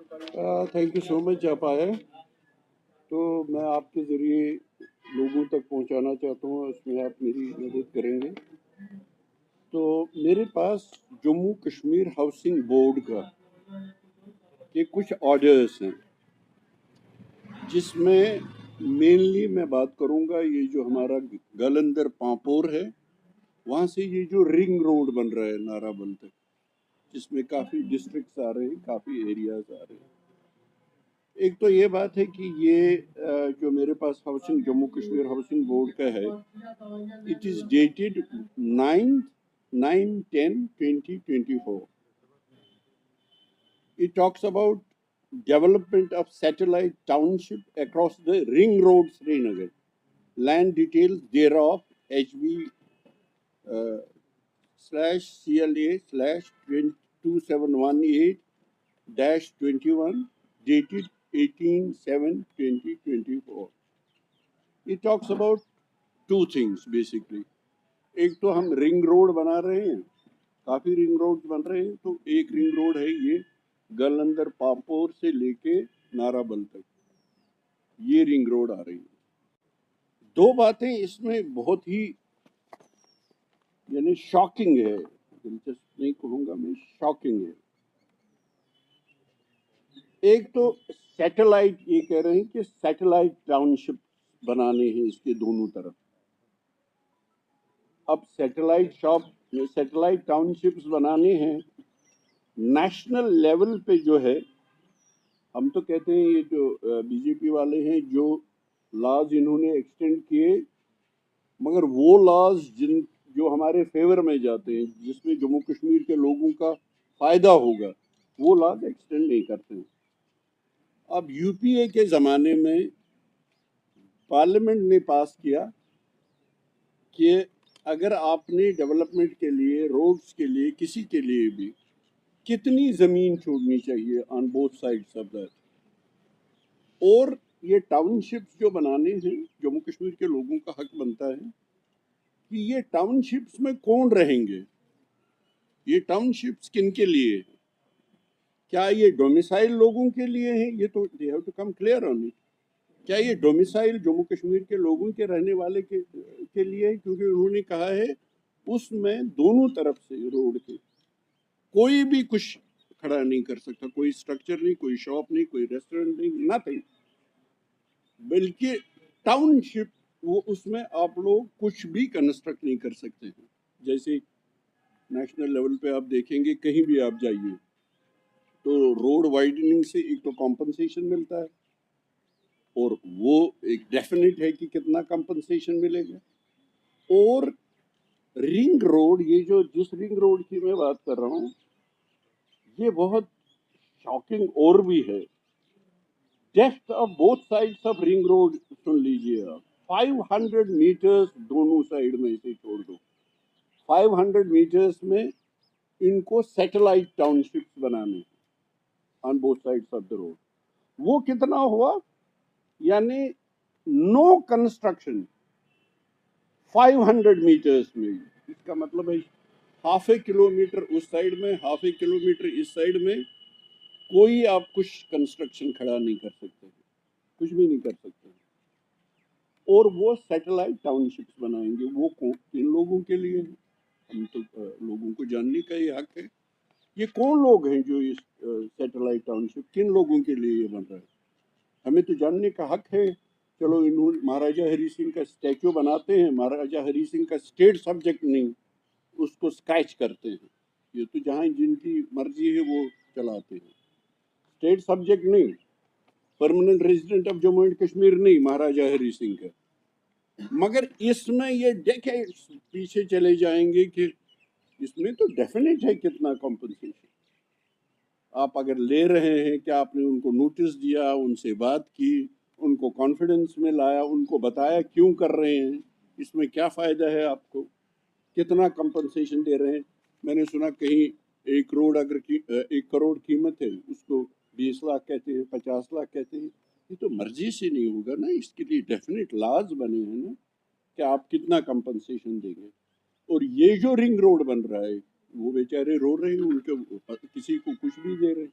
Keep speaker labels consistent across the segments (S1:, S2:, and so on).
S1: Thank you so much आप आए। तो मैं आपके ज़रिए लोगों तक पहुंचाना चाहता हूं, उसमें आप मेरी मदद करेंगे। तो मेरे पास जम्मू कश्मीर हाउसिंग बोर्ड का ये कुछ ऑर्डर्स हैं, जिसमें मेनली मैं बात करूंगा ये जो हमारा गलंदर पांपोर है, वहाँ से ये जो रिंग रोड बन रहा है नाराबल तक, जिसमें काफ़ी डिस्ट्रिक्ट्स आ रहे हैं, काफ़ी एरियाज आ रहे हैं। एक तो ये बात है कि ये जो मेरे पास housing Jammu Kashmir housing board का है, it is dated 9/10/2024. It talks about development of satellite township across the ring road Srinagar. Land details thereof HB/CLA/2718-21 dated 18/7/2024. It talks about two things basically. एक तो हम रिंग रोड बना रहे हैं, काफी ring road बन रहे हैं। तो एक रिंग रोड है ये गलंदर पापोर से लेके नाराबल तक, ये रिंग रोड आ रही है। दो बातें इसमें बहुत ही यानी शॉकिंग है, दिलचस्प नहीं कहूंगा मैं, शॉकिंग है। एक तो सैटेलाइट, ये कह रहे हैं कि सैटेलाइट टाउनशिप बनाने हैं इसके दोनों तरफ। अब सैटेलाइट टाउनशिप्स बनाने हैं नेशनल लेवल पे जो है। हम तो कहते हैं ये जो बीजेपी वाले हैं, जो लॉज इन्होंने एक्सटेंड किए, मगर वो लॉज जो हमारे फेवर में जाते हैं, जिसमें जम्मू कश्मीर के लोगों का फायदा होगा, वो लॉज एक्सटेंड नहीं करते हैं। अब यूपीए के ज़माने में पार्लियामेंट ने पास किया कि अगर आपने डेवलपमेंट के लिए, रोड्स के लिए, किसी के लिए भी कितनी ज़मीन छोड़नी चाहिए on both sides of that, और ये टाउनशिप्स जो बनाने हैं, जम्मू कश्मीर के लोगों का हक बनता है कि ये टाउनशिप्स में कौन रहेंगे, ये टाउनशिप्स किन के लिए है, क्या ये डोमिसाइल लोगों के लिए हैं, ये तो they have to come clear on it. क्या ये डोमिसाइल जम्मू कश्मीर के लोगों के रहने वाले के लिए है? क्योंकि उन्होंने कहा है उसमें दोनों तरफ से रोड के कोई भी कुछ खड़ा नहीं कर सकता, कोई स्ट्रक्चर नहीं, कोई शॉप नहीं, कोई रेस्टोरेंट नहीं, नथिंग। बल्कि टाउनशिप वो उसमें आप लोग कुछ भी कंस्ट्रक्ट नहीं कर सकते हैं। जैसे नेशनल लेवल पे आप देखेंगे, कहीं भी आप जाइए तो रोड वाइडनिंग से एक तो कॉम्पनसेशन मिलता है, और वो एक डेफिनेट है कि कितना कंपनसेशन मिलेगा। और रिंग रोड, ये जो जिस रिंग रोड की मैं बात कर रहा हूँ, ये बहुत शॉकिंग और भी है। Depth of both sides of ring road सुन लीजिए आप, 500 मीटर्स दोनों साइड में से छोड़ दो, 500 मीटर्स में इनको सैटेलाइट टाउनशिप्स बनाने on both sides of the road. वो कितना हुआ, यानी नो कंस्ट्रक्शन 500 मीटर्स में। इसका मतलब है हाफ ए किलोमीटर उस साइड में, हाफ ए किलोमीटर इस साइड में कोई आप कुछ कंस्ट्रक्शन खड़ा नहीं कर सकते, कुछ भी नहीं कर सकते। और वो सैटेलाइट टाउनशिप्स बनाएंगे, वो किन लोगों के लिए है? हम तो लोगों को जानने का ही हक है। ये कौन लोग हैं जो इस सैटेलाइट टाउनशिप किन लोगों के लिए ये बन रहा है, हमें तो जानने का हक है। चलो, इन्होंने महाराजा हरी सिंह का स्टैचू बनाते हैं, महाराजा हरी सिंह का स्टेट सब्जेक्ट नहीं, उसको स्केच करते हैं। ये तो जहाँ जिनकी मर्जी है वो चलाते हैं, स्टेट सब्जेक्ट नहीं, permanent resident of Jammu and Kashmir नहीं महाराजा हरी सिंह का। मगर इसमें ये डेकेड्स पीछे चले जाएंगे कि इसमें तो डेफिनेट है कितना कॉम्पनसेशन आप अगर ले रहे हैं। क्या आपने उनको नोटिस दिया, उनसे बात की, उनको कॉन्फिडेंस में लाया, उनको बताया क्यों कर रहे हैं, इसमें क्या फ़ायदा है आपको, कितना कंपनसेशन दे रहे हैं। मैंने सुना कहीं 1 करोड़ अगर 1 करोड़ कीमत है, उसको 20 लाख कहते हैं, 50 लाख कहते हैं। ये तो मर्जी से नहीं होगा ना, इसके लिए डेफिनेट लॉज बने हैं ना कि आप कितना कंपनसेशन देंगे। और ये जो रिंग रोड बन रहा है, वो बेचारे रो रहे हैं, उनके किसी को कुछ भी दे रहे हैं।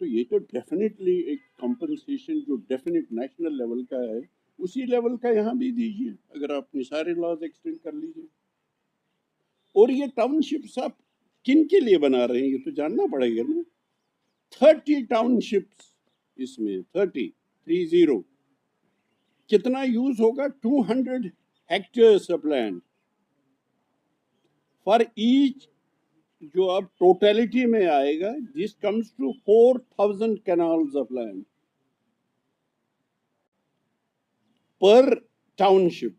S1: तो ये तो डेफिनेटली एक कंपनसेशन जो डेफिनेट नेशनल लेवल का है, उसी लेवल का यहाँ भी दीजिए, अगर आपने सारे लॉज एक्सटेंड कर लीजिए। और ये टाउनशिप्स आप किन के लिए बना रहे हैं, ये तो जानना पड़ेगा ना। 30 टाउनशिप्स इसमें, 30 कितना यूज होगा? 200 hectares of land for each, जो अब टोटलिटी में आएगा, this comes to 4000 kanals of land per township,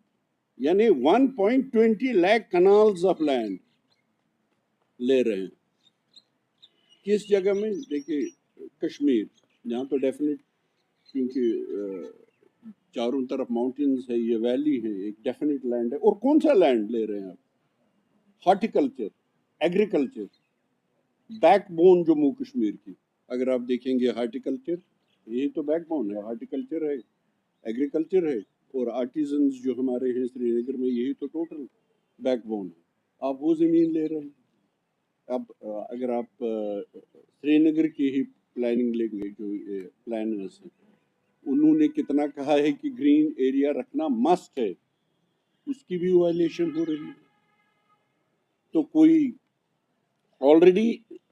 S1: यानी 1.20 लाख कैनाल्स ऑफ लैंड ले रहे हैं। किस जगह में? देखिए, कश्मीर, जहाँ तो डेफिनेट, क्योंकि चारों तरफ माउंटेन्स है, ये वैली है, एक डेफिनेट लैंड है। और कौन सा लैंड ले रहे हैं आप? Horticulture, agriculture, backbone Jammu Kashmir की। अगर आप देखेंगे हार्टिकल्चर, यही तो बैकबोन है, हार्टिकल्चर है, एग्रीकल्चर है, और आर्टिजन्स जो हमारे हैं श्रीनगर में, यही तो टोटल बैकबोन है। आप वो ज़मीन ले रहे हैं। अब अगर आप श्रीनगर की ही प्लानिंग लेंगे, जो प्लानर्स हैं, उन्होंने कितना कहा है कि ग्रीन एरिया रखना मस्ट है, उसकी भी वायलेशन हो रही है। तो कोई ऑलरेडी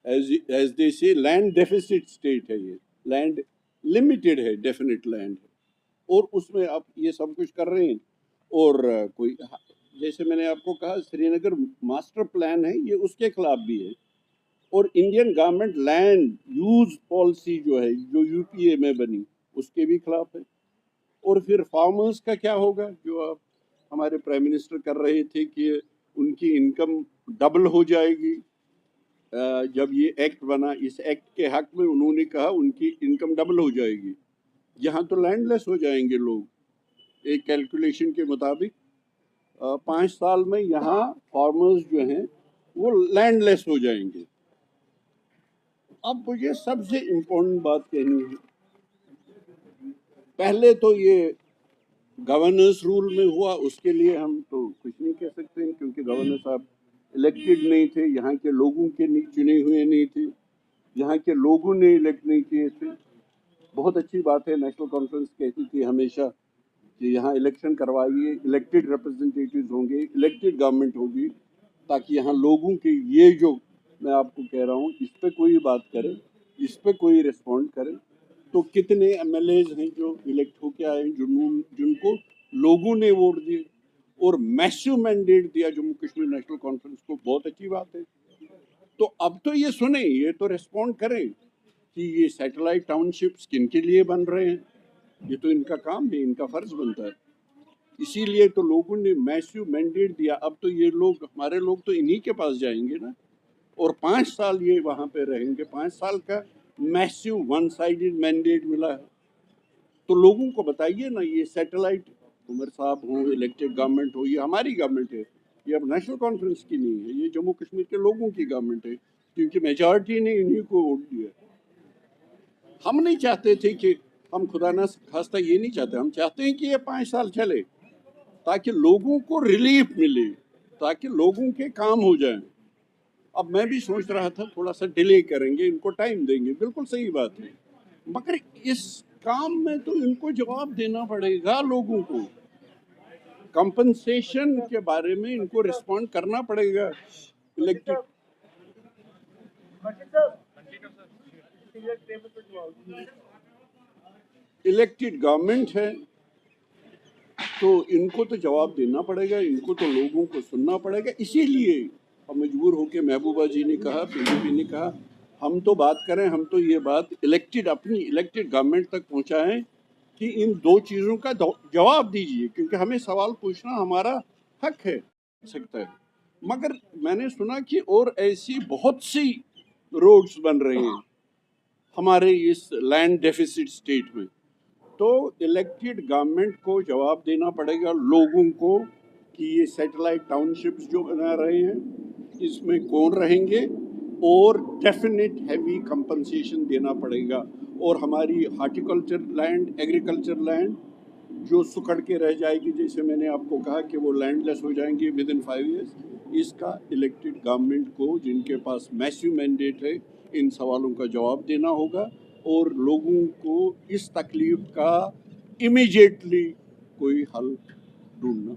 S1: एज दे से लैंड डेफिसिट स्टेट है, ये लैंड लिमिटेड है, डेफिनेट लैंड है, और उसमें आप ये सब कुछ कर रहे हैं। और कोई, जैसे मैंने आपको कहा, श्रीनगर मास्टर प्लान है, ये उसके खिलाफ भी है। और Indian government land use policy जो है, जो यूपीए में बनी, उसके भी खिलाफ है। और फिर फार्मर्स का क्या होगा, जो आप हमारे प्राइम मिनिस्टर कर रहे थे कि उनकी इनकम डबल हो जाएगी। जब ये एक्ट बना, इस एक्ट के हक में उन्होंने कहा उनकी इनकम डबल हो जाएगी। यहाँ तो लैंडलेस हो जाएंगे लोग। एक कैलकुलेशन के मुताबिक 5 साल में यहाँ फार्मर्स जो हैं वो लैंडलेस हो जाएंगे। अब मुझे सबसे इम्पोर्टेंट बात कहनी है, पहले तो ये गवर्नर्स रूल में हुआ, उसके लिए हम तो कुछ नहीं कह सकते हैं, क्योंकि गवर्नर साहब इलेक्टेड नहीं थे, यहाँ के लोगों के चुने हुए नहीं थे, यहाँ के लोगों ने इलेक्ट नहीं किए थे। बहुत अच्छी बात है, नेशनल कॉन्फ्रेंस कहती थी हमेशा कि यहाँ इलेक्शन करवाइए, इलेक्टेड रिप्रेजेंटेटिव्स होंगे, इलेक्टेड गवर्नमेंट होगी, ताकि यहाँ लोगों के, ये जो मैं आपको कह रहा हूँ, इस पे कोई बात करे, इस पे कोई रिस्पॉन्ड करे। तो कितने एमएलएज हैं जो इलेक्ट होके आए, जिनको लोगों ने वोट दिए और मैसिव मैंडेट दिया जम्मू कश्मीर नेशनल कॉन्फ्रेंस को, बहुत अच्छी बात है। तो अब तो ये सुने, ये तो रिस्पॉन्ड करें कि ये सैटेलाइट टाउनशिप्स किन के लिए बन रहे हैं। ये तो इनका काम है, इनका फर्ज बनता है। इसीलिए तो लोगों ने मैसिव मैंडेट दिया। अब तो ये लोग, हमारे लोग तो इन्हीं के पास जाएंगे ना, और 5 साल ये वहाँ पे रहेंगे। 5 साल का मैसिव वन साइडेड मैंडेट मिला है। तो लोगों को बताइए ना, ये सैटेलाइट, उमर साहब हो, इलेक्टेड गवर्नमेंट हो, ये हमारी गवर्नमेंट है, ये अब नेशनल कॉन्फ्रेंस की नहीं है, ये जम्मू कश्मीर के लोगों की गवर्नमेंट है, क्योंकि मेजॉरिटी ने इन्हीं को वोट दिया। हम नहीं चाहते थे कि, हम खुदा ना खास्ता ये नहीं चाहते, हम चाहते हैं कि ये 5 साल चले, ताकि लोगों को रिलीफ मिले, ताकि लोगों के काम हो जाए। अब मैं भी सोच रहा था थोड़ा सा डिले करेंगे, इनको टाइम देंगे, बिल्कुल सही बात है, मगर इस काम में तो इनको जवाब देना पड़ेगा लोगों को। कंपनसेशन के बारे में इनको रिस्पॉन्ड करना पड़ेगा। इलेक्टेड गवर्नमेंट है, तो इनको तो जवाब देना पड़ेगा, इनको तो लोगों को सुनना पड़ेगा। इसीलिए हम मजबूर होकर, महबूबा जी ने कहा, बीजेपी ने कहा, हम तो बात करें, हम तो ये बात अपनी इलेक्टेड गवर्नमेंट तक पहुंचाएं कि इन 2 चीज़ों का जवाब दीजिए, क्योंकि हमें सवाल पूछना हमारा हक है सकता है। मगर मैंने सुना कि और ऐसी बहुत सी रोड्स बन रही हैं हमारे इस लैंड डेफिसिट स्टेट में। तो इलेक्टेड गवर्नमेंट को जवाब देना पड़ेगा लोगों को कि ये सैटेलाइट टाउनशिप्स जो बना रहे हैं, इसमें कौन रहेंगे, और डेफिनेट हैवी कंपनसेशन देना पड़ेगा। और हमारी हार्टिकल्चर लैंड, एग्रीकल्चर लैंड जो सुकड़ के रह जाएगी, जैसे मैंने आपको कहा कि वो लैंडलेस हो जाएंगे विद इन 5 ईयर्स, इसका इलेक्टेड गवर्नमेंट को, जिनके पास मैसिव मैंडेट है, इन सवालों का जवाब देना होगा, और लोगों को इस तकलीफ का इमीडिएटली कोई हल ढूंढना।